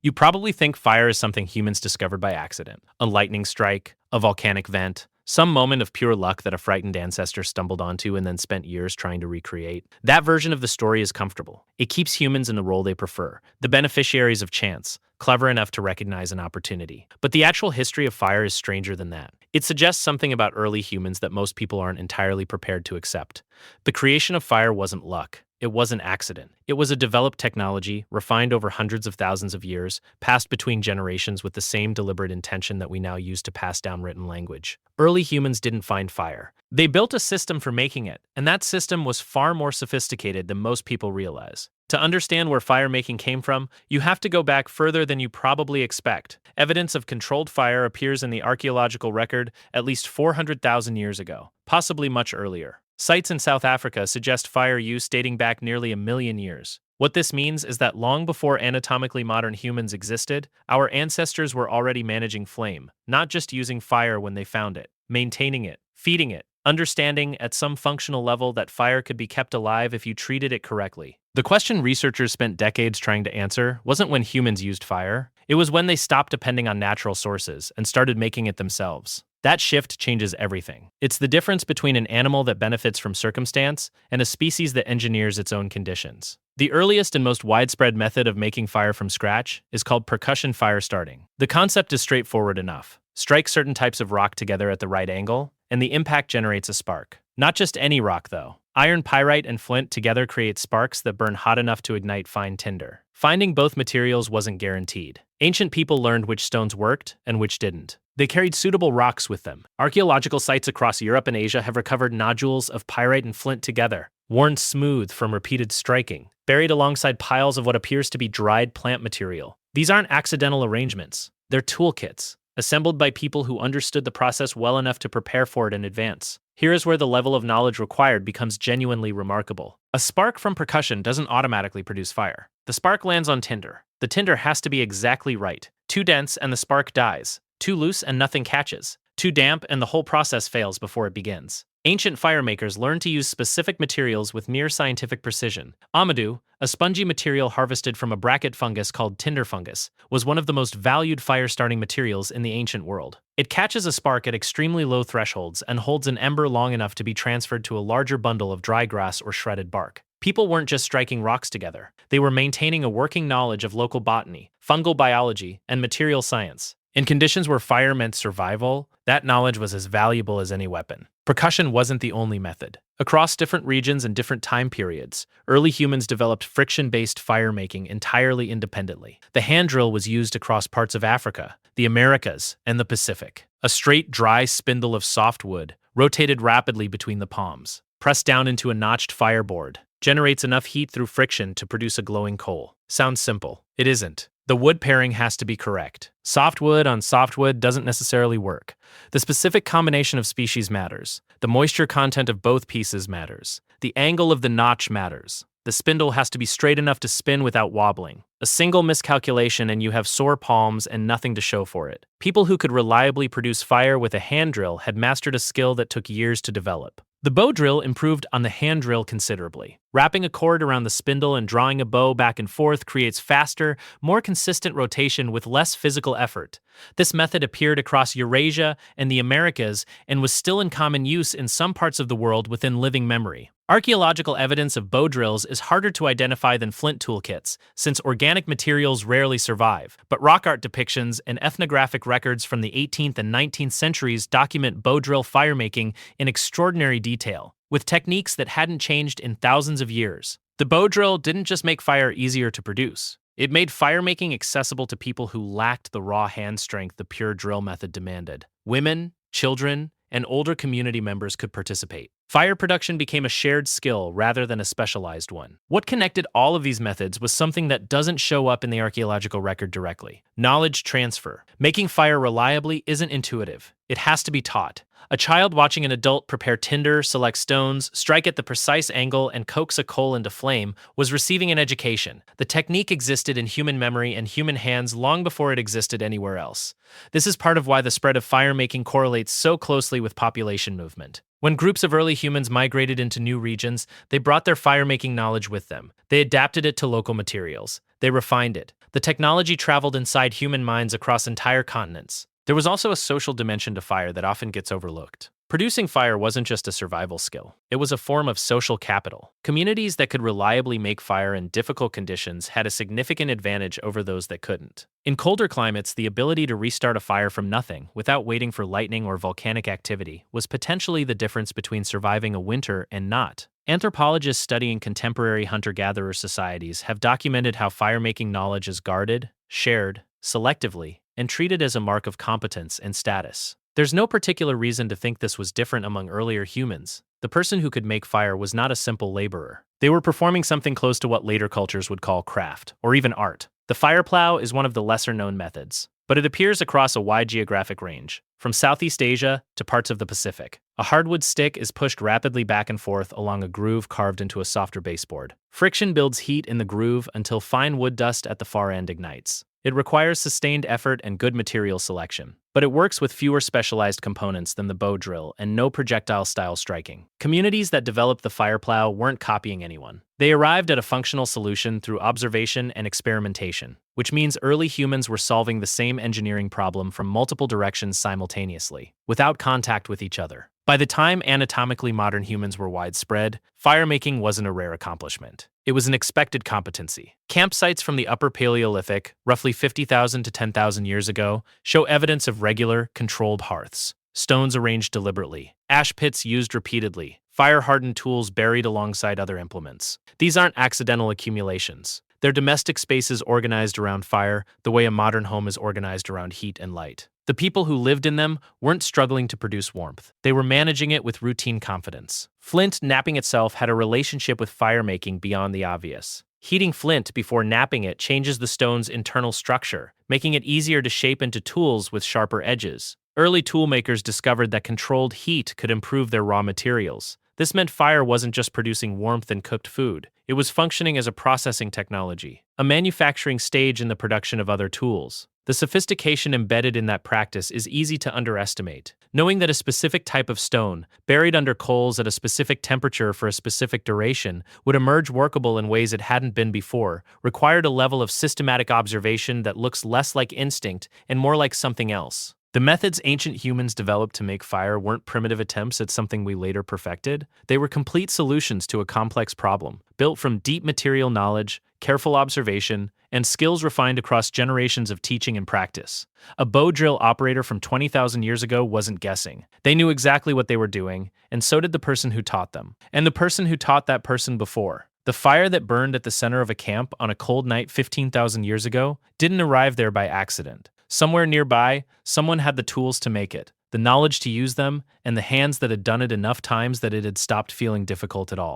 You probably think fire is something humans discovered by accident. A lightning strike, a volcanic vent, some moment of pure luck that a frightened ancestor stumbled onto and then spent years trying to recreate. That version of the story is comfortable. It keeps humans in the role they prefer, the beneficiaries of chance, clever enough to recognize an opportunity. But the actual history of fire is stranger than that. It suggests something about early humans that most people aren't entirely prepared to accept. The creation of fire wasn't luck. It was an accident. It was a developed technology, refined over hundreds of thousands of years, passed between generations with the same deliberate intention that we now use to pass down written language. Early humans didn't find fire. They built a system for making it, and that system was far more sophisticated than most people realize. To understand where fire making came from, you have to go back further than you probably expect. Evidence of controlled fire appears in the archaeological record at least 400,000 years ago, possibly much earlier. Sites in South Africa suggest fire use dating back nearly 1 million years. What this means is that long before anatomically modern humans existed, our ancestors were already managing flame, not just using fire when they found it, maintaining it, feeding it, understanding at some functional level that fire could be kept alive if you treated it correctly. The question researchers spent decades trying to answer wasn't when humans used fire, it was when they stopped depending on natural sources and started making it themselves. That shift changes everything. It's the difference between an animal that benefits from circumstance and a species that engineers its own conditions. The earliest and most widespread method of making fire from scratch is called percussion fire starting. The concept is straightforward enough. Strike certain types of rock together at the right angle, and the impact generates a spark. Not just any rock, though. Iron, pyrite, and flint together create sparks that burn hot enough to ignite fine tinder. Finding both materials wasn't guaranteed. Ancient people learned which stones worked and which didn't. They carried suitable rocks with them. Archaeological sites across Europe and Asia have recovered nodules of pyrite and flint together, worn smooth from repeated striking, buried alongside piles of what appears to be dried plant material. These aren't accidental arrangements. They're toolkits, assembled by people who understood the process well enough to prepare for it in advance. Here is where the level of knowledge required becomes genuinely remarkable. A spark from percussion doesn't automatically produce fire. The spark lands on tinder. The tinder has to be exactly right. Too dense and the spark dies. Too loose and nothing catches. Too damp and the whole process fails before it begins. Ancient firemakers learned to use specific materials with near scientific precision. Amadou, a spongy material harvested from a bracket fungus called tinder fungus, was one of the most valued fire-starting materials in the ancient world. It catches a spark at extremely low thresholds and holds an ember long enough to be transferred to a larger bundle of dry grass or shredded bark. People weren't just striking rocks together. They were maintaining a working knowledge of local botany, fungal biology, and material science. In conditions where fire meant survival, that knowledge was as valuable as any weapon. Percussion wasn't the only method. Across different regions and different time periods, early humans developed friction-based fire-making entirely independently. The hand drill was used across parts of Africa, the Americas, and the Pacific. A straight, dry spindle of soft wood, rotated rapidly between the palms, pressed down into a notched fireboard, generates enough heat through friction to produce a glowing coal. Sounds simple. It isn't. The wood pairing has to be correct. Softwood on softwood doesn't necessarily work. The specific combination of species matters. The moisture content of both pieces matters. The angle of the notch matters. The spindle has to be straight enough to spin without wobbling. A single miscalculation and you have sore palms and nothing to show for it. People who could reliably produce fire with a hand drill had mastered a skill that took years to develop. The bow drill improved on the hand drill considerably. Wrapping a cord around the spindle and drawing a bow back and forth creates faster, more consistent rotation with less physical effort. This method appeared across Eurasia and the Americas and was still in common use in some parts of the world within living memory. Archaeological evidence of bow drills is harder to identify than flint toolkits, since organic materials rarely survive, but rock art depictions and ethnographic records from the 18th and 19th centuries document bow drill firemaking in extraordinary detail, with techniques that hadn't changed in thousands of years. The bow drill didn't just make fire easier to produce. It made firemaking accessible to people who lacked the raw hand strength the pure drill method demanded. Women, children, and older community members could participate. Fire production became a shared skill rather than a specialized one. What connected all of these methods was something that doesn't show up in the archaeological record directly: knowledge transfer. Making fire reliably isn't intuitive. It has to be taught. A child watching an adult prepare tinder, select stones, strike at the precise angle, and coax a coal into flame was receiving an education. The technique existed in human memory and human hands long before it existed anywhere else. This is part of why the spread of fire-making correlates so closely with population movement. When groups of early humans migrated into new regions, they brought their fire-making knowledge with them. They adapted it to local materials. they refined it. The technology traveled inside human minds across entire continents. There was also a social dimension to fire that often gets overlooked. Producing fire wasn't just a survival skill, it was a form of social capital. Communities that could reliably make fire in difficult conditions had a significant advantage over those that couldn't. In colder climates, the ability to restart a fire from nothing, without waiting for lightning or volcanic activity, was potentially the difference between surviving a winter and not. Anthropologists studying contemporary hunter-gatherer societies have documented how fire-making knowledge is guarded, shared, selectively, and treated as a mark of competence and status. There's no particular reason to think this was different among earlier humans. The person who could make fire was not a simple laborer. They were performing something close to what later cultures would call craft, or even art. The fire plow is one of the lesser-known methods, but it appears across a wide geographic range, from Southeast Asia to parts of the Pacific. A hardwood stick is pushed rapidly back and forth along a groove carved into a softer baseboard. Friction builds heat in the groove until fine wood dust at the far end ignites. It requires sustained effort and good material selection, but it works with fewer specialized components than the bow drill and no projectile-style striking. Communities that developed the fire plow weren't copying anyone. They arrived at a functional solution through observation and experimentation, which means early humans were solving the same engineering problem from multiple directions simultaneously, without contact with each other. By the time anatomically modern humans were widespread, fire-making wasn't a rare accomplishment. It was an expected competency. Campsites from the Upper Paleolithic, roughly 50,000 to 10,000 years ago, show evidence of regular, controlled hearths, stones arranged deliberately, ash pits used repeatedly, fire-hardened tools buried alongside other implements. These aren't accidental accumulations. They're domestic spaces organized around fire, the way a modern home is organized around heat and light. The people who lived in them weren't struggling to produce warmth. They were managing it with routine confidence. Flint napping itself had a relationship with fire-making beyond the obvious. Heating flint before napping it changes the stone's internal structure, making it easier to shape into tools with sharper edges. Early toolmakers discovered that controlled heat could improve their raw materials. This meant fire wasn't just producing warmth and cooked food. It was functioning as a processing technology, a manufacturing stage in the production of other tools. The sophistication embedded in that practice is easy to underestimate. Knowing that a specific type of stone, buried under coals at a specific temperature for a specific duration, would emerge workable in ways it hadn't been before, required a level of systematic observation that looks less like instinct and more like something else. The methods ancient humans developed to make fire weren't primitive attempts at something we later perfected. They were complete solutions to a complex problem, built from deep material knowledge, careful observation, and skills refined across generations of teaching and practice. A bow drill operator from 20,000 years ago wasn't guessing. They knew exactly what they were doing, and so did the person who taught them, and the person who taught that person before. The fire that burned at the center of a camp on a cold night 15,000 years ago didn't arrive there by accident. Somewhere nearby, someone had the tools to make it, the knowledge to use them, and the hands that had done it enough times that it had stopped feeling difficult at all.